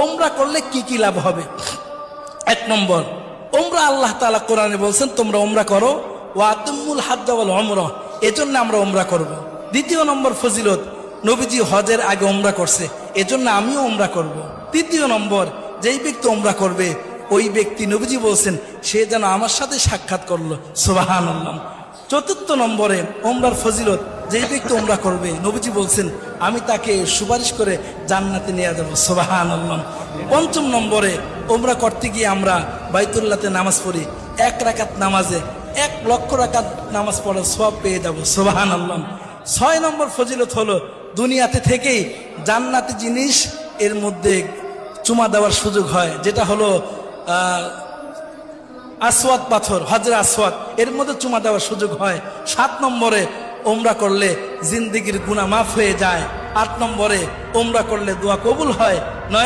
ওমরা করলে কি কি লাভ হবে? এক নম্বর, ওমরা আল্লাহ তাআলা কোরআনে বলছেন তোমরা ওমরা করো, ওয়াতুমুল হাজ্জ ওয়াল উমরা, এজন্য আমরা ওমরা করব। দ্বিতীয় নম্বর ফজিলত, নবীজি হজের আগে ওমরা করছে, এজন্য আমিও ওমরা করব। তৃতীয় নম্বর, যেই ব্যক্তি ওমরা করবে ওই ব্যক্তি নবীজি বলছেন সে যেন আমার সাথে সাক্ষাৎ করলো, সুবহানাল্লাহ। চতুর্থ নম্বরে ওমরার ফজিলত, যেই ব্যক্তি ওমরা করবে নবীজি বলছেন আমি তাকে সুপারিশ করে জান্নাতে নিয়ে যাবো, সুবহানাল্লাহ। পঞ্চম নম্বরে, ওমরা করতে গিয়ে আমরা বাইতুল্লাহতে নামাজ পড়ি, 1 রাকাত নামাজে 1 লক্ষ রাকাত নামাজ পড়ার সওয়াব পেয়ে যাবো, সুবহানাল্লাহ। 6 নম্বর ফজিলত হলো দুনিয়াতে থেকেই জান্নাতি জিনিস এর মধ্যে চুমা দেওয়ার সুযোগ হয়, যেটা হলো আসওয়াদ পাথর, হজরে আসওয়াদ, এর মধ্যে চুমা দেওয়ার সুযোগ হয়। 7 নম্বরে, ওমরা করলে জিন্দেগির গুনাহ মাফ হয়ে যায়। 8 নম্বরে, ওমরা করলে দোয়া কবুল হয়। 9